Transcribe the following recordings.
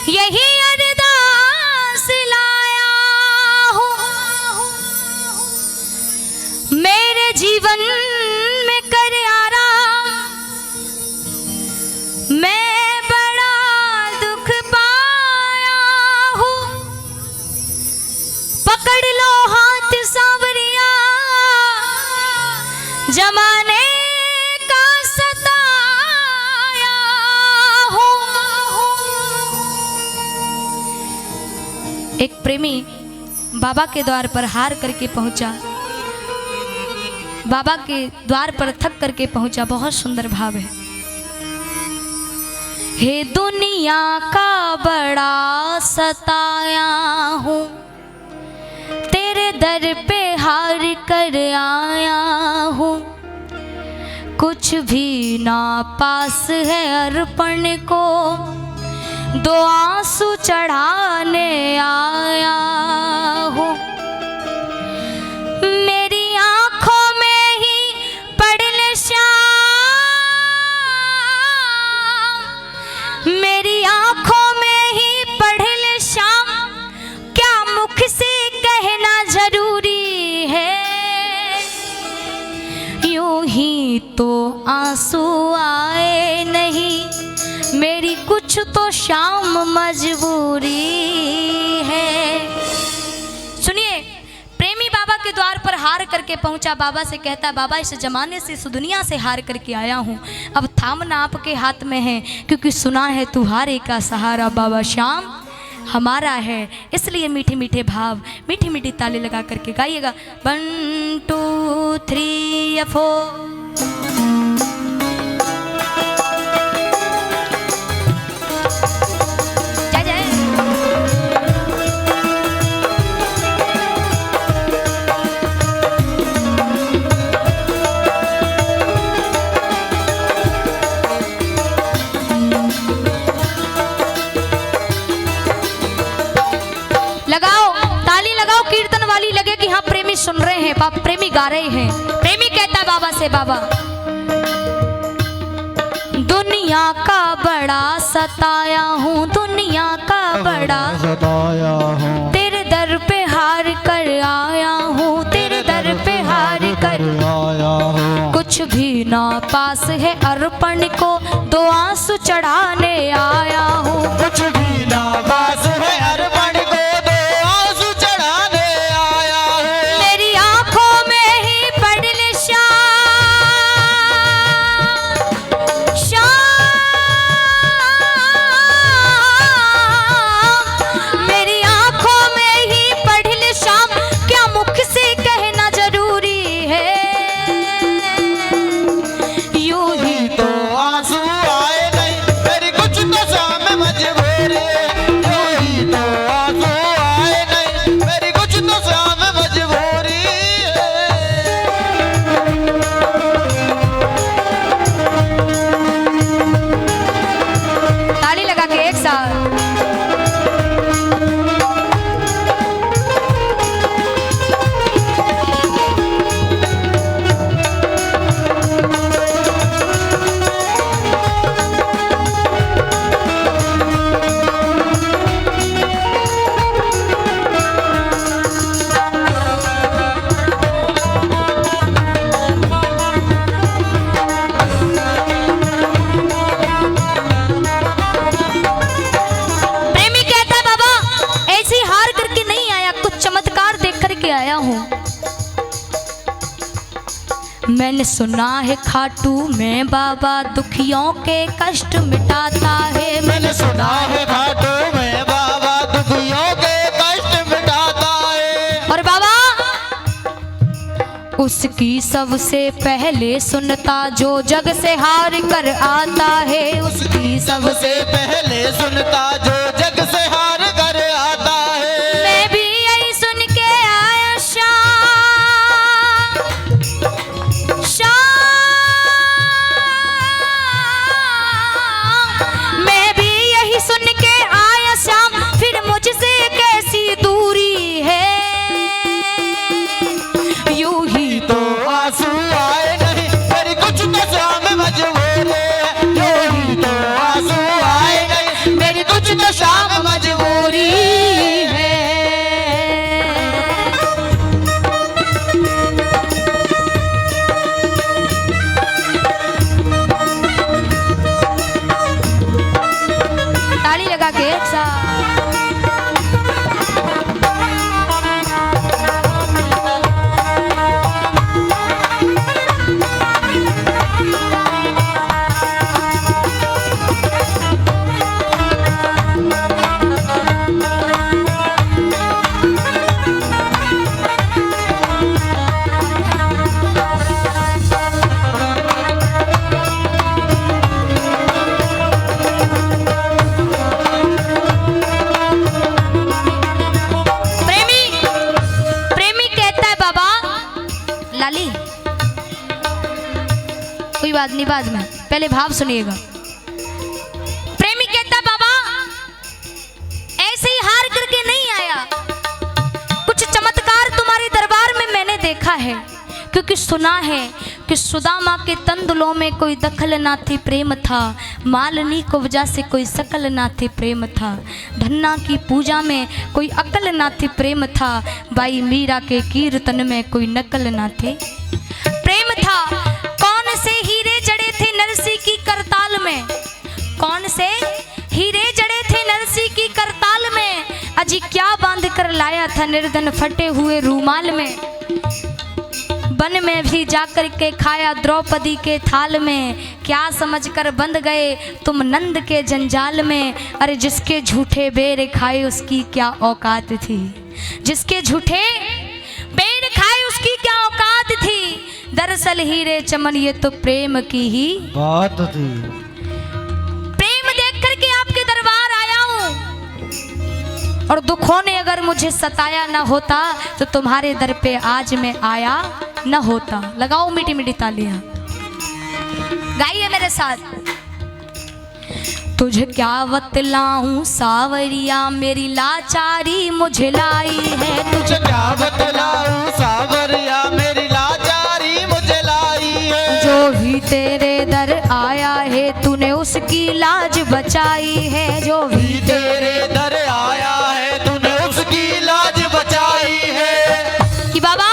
यही अरदास लाया हूँ मेरे जीवन में कर आराम। मैं बड़ा दुख पाया हूँ, पकड़ लो हाथ सांवरिया, जमाने का सताया हूँ। एक प्रेमी बाबा के द्वार पर हार करके पहुंचा, बाबा के द्वार पर थक करके पहुंचा। बहुत सुंदर भाव है। हे दुनिया का बड़ा सताया हूँ, तेरे दर पे हार कर आया हूँ। कुछ भी ना पास है अर्पण को, दो आंसू चढ़ाने आया हूँ। मेरी आंखों में ही पढ़ ले श्याम, मेरी आंखों में ही पढ़ ले श्याम, क्या मुख से कहना जरूरी है। यूं ही तो आंसू आए नहीं, मेरी कुछ तो शाम मजबूरी है। सुनिए, प्रेमी बाबा के द्वार पर हार करके पहुंचा। बाबा से कहता, बाबा इस जमाने से, इस दुनिया से हार करके आया हूं, अब थामना आपके हाथ में है, क्योंकि सुना है तुम्हारे का सहारा बाबा श्याम हमारा है। इसलिए मीठे मीठे भाव, मीठी मीठी ताली लगा करके गाइएगा। 1 2 3 4। कीर्तन वाली लगे कि हाँ प्रेमी सुन रहे हैं, प्रेमी गा रहे हैं। प्रेमी कहता है बाबा से, बाबा दुनिया का बड़ा सताया हूँ, दुनिया का बड़ा सताया हूँ, तेरे दर पे हार कर आया हूँ, तेरे दर पे हार कर आया हूँ। कुछ भी ना पास है अर्पण को, दो आंसू चढ़ाने आया हूँ। कुछ भी ना पास है अर्पण को, मैंने सुना है खाटू में बाबा दुखियों के कष्ट मिटाता है। मैंने सुना है खाटू में बाबा दुखियों के कष्ट मिटाता है। और बाबा उसकी सबसे पहले सुनता जो जग से हार कर आता है, उसकी सबसे पहले सुनता जो जग से हार कर आता है। मैं भी यही सुन के आया मैं भी यही सुन के आया श्याम, फिर मुझसे कैसी दूरी है। यूं ही तो आंसू आए नहीं, मेरी कुछ तो शाम मजबूर है। यूं ही तो आंसू आए नहीं, मेरी कुछ तो निबाद में, पहले भाव सुनिएगा। प्रेमी कहता बाबा ऐसे ही हार करके नहीं आया, कुछ चमत्कार तुम्हारे दरबार में मैंने देखा है, क्योंकि सुना है कि सुदामा के तंदुलों में कोई दखल ना थी प्रेम था, मालनी को वजह से कोई सकल ना थी प्रेम था, धन्ना की पूजा में कोई अकल ना थी प्रेम था, बाई मीरा के कीर्तन में कोई नकल ना थी प्रेम था। कौन से हीरे जड़े थे नरसी की करताल में, कौन से हीरे जड़े थे नरसी की करताल में, अजी क्या बांध कर लाया था निर्धन फटे हुए रूमाल में, वन में भी जाकर के खाया द्रौपदी के थाल में, क्या समझकर बंध गए तुम नंद के जंजाल में, अरे जिसके झूठे बेर खाए उसकी क्या औकात थी, जिसके झूठे बेर खाए उसकी क्या औकात थी, दरअसल हीरे चमन ये तो प्रेम की ही बात थी। प्रेम देख करके आपके दरबार आया हूं, और दुखों ने अगर मुझे सताया ना होता तो तुम्हारे दर पे आज मैं आया न होता। लगाओ मीठी मीठी तालियां, गाइए मेरे साथ। तुझे क्या बतलाऊं सावरिया मेरी लाचारी मुझे लाई है, तुझे क्या बतलाऊं सावरिया मेरी लाचारी मुझे लाई है, जो भी तेरे दर आया है तूने उसकी लाज बचाई है, जो भी तेरे दर आया है तूने उसकी लाज बचाई है। कि बाबा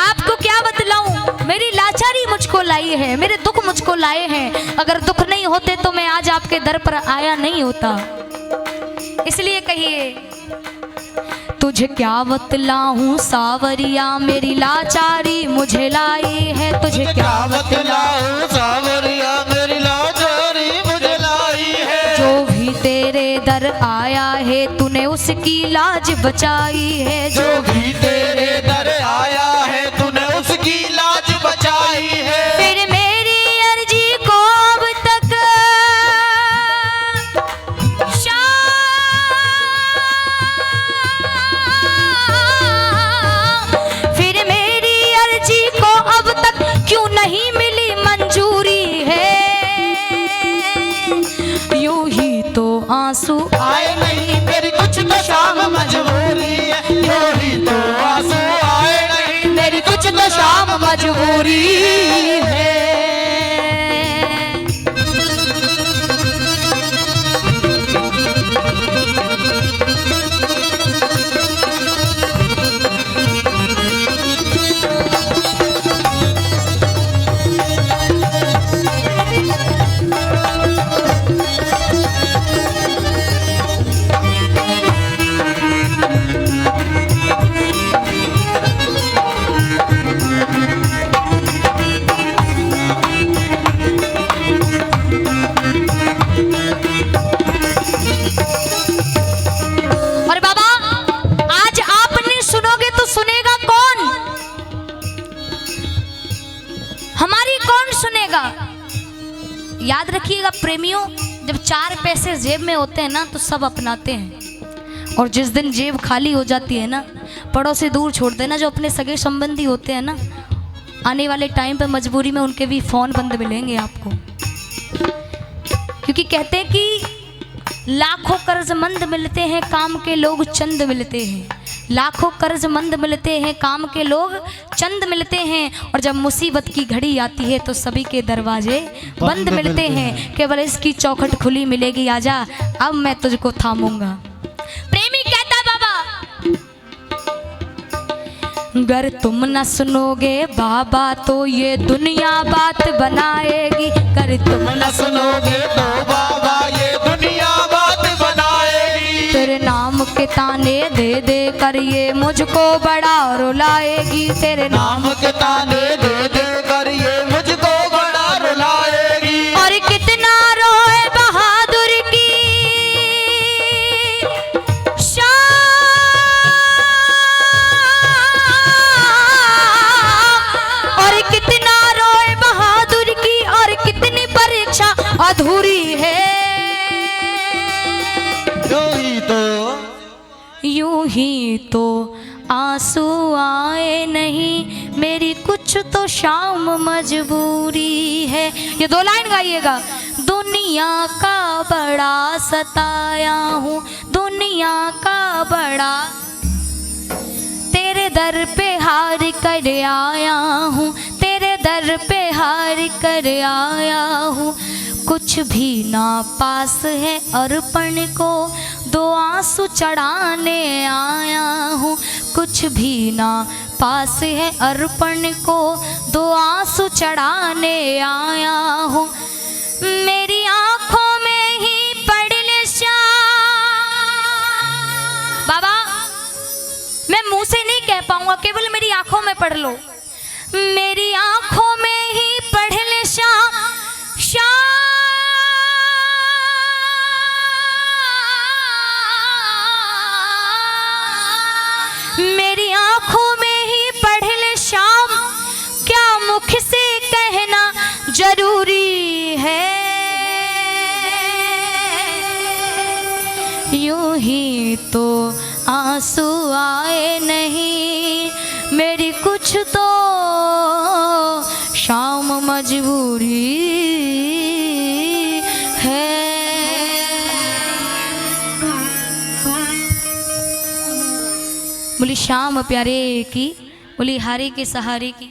आपको क्या बतलाऊं, मेरी लाचारी मुझको लाई है, मेरे दुख मुझको लाए हैं, अगर दुख नहीं होते तो मैं आज आपके दर पर आया नहीं होता। इसलिए कहिए तुझे क्या बतलाऊं सावरिया मेरी लाचारी मुझे लाई है, तुझे क्या बतलाऊं सावरिया मेरी लाचारी मुझे लाई है, जो भी तेरे दर आया है तूने उसकी लाज बचाई है, जो भी तेरे दर आया है तूने उसकी लाज बचाई है। फिर मेरी अर्जी को अब तक फिर मेरी अर्जी को अब तक क्यों नहीं मिली मंजूरी है, यूं ही तो आंसू आए नहीं मेरी कुछ तो शाम मजबूरी है, यूं ही तो आंसू आए नहीं मेरी कुछ तो शाम मजबूरी है। याद रखिएगा प्रेमियों, जब 4 पैसे जेब में होते हैं ना तो सब अपनाते हैं, और जिस दिन जेब खाली हो जाती है ना पड़ोसी दूर छोड़ देना। जो अपने सगे संबंधी होते हैं ना, आने वाले टाइम पे मजबूरी में उनके भी फ़ोन बंद मिलेंगे आपको, क्योंकि कहते हैं कि लाखों कर्जमंद मिलते हैं काम के लोग चंद मिलते हैं, लाखों कर्जमंद मिलते हैं काम के लोग चंद मिलते हैं, और जब मुसीबत की घड़ी आती है तो सभी के दरवाजे बंद मिलते हैं, केवल इसकी चौखट खुली मिलेगी, आजा अब मैं तुझको थामूंगा। प्रेमी कहता बाबा अगर तुम न सुनोगे बाबा तो ये दुनिया बात बनाएगी, अगर तुम न सुनोगे तो बाबा ये दुनिया बात बनाएगी, तेरे नाम के ताने दे दे कर ये मुझको बड़ा रुलाएगी, तेरे नाम के ताने दे दे कर ये मुझको बड़ा रुलाएगी, और कितना रोए बहादुर की और कितना रोए बहादुर की, और कितनी परीक्षा अधूरी है, यूं ही तो आंसू आए नहीं मेरी कुछ तो शाम मजबूरी है। ये 2 लाइन गाइएगा। दुनिया का बड़ा सताया हूँ, दुनिया का बड़ा, तेरे दर पे हार कर आया हूँ, तेरे दर पे हार कर आया हूँ। कुछ भी ना पास है अर्पण को, 2 आंसू चढ़ाने आया हूँ। कुछ भी ना पास है अर्पण को, 2 आंसू चढ़ाने आया हूँ। मेरी आंखों में ही पड़ ले बाबा, मैं मुंह से नहीं कह पाऊंगा, केवल मेरी आंखों में पढ़ लो। मेरी आंखों में ही पढ़ ले मेरी आंखों में ही पढ़ ले शाम, क्या मुख से कहना जरूरी है। यूं ही तो आंसू आए नहीं, मेरी कुछ तो शाम मजबूरी है। बोली श्याम प्यारे की, बोली हारे के सहारे की।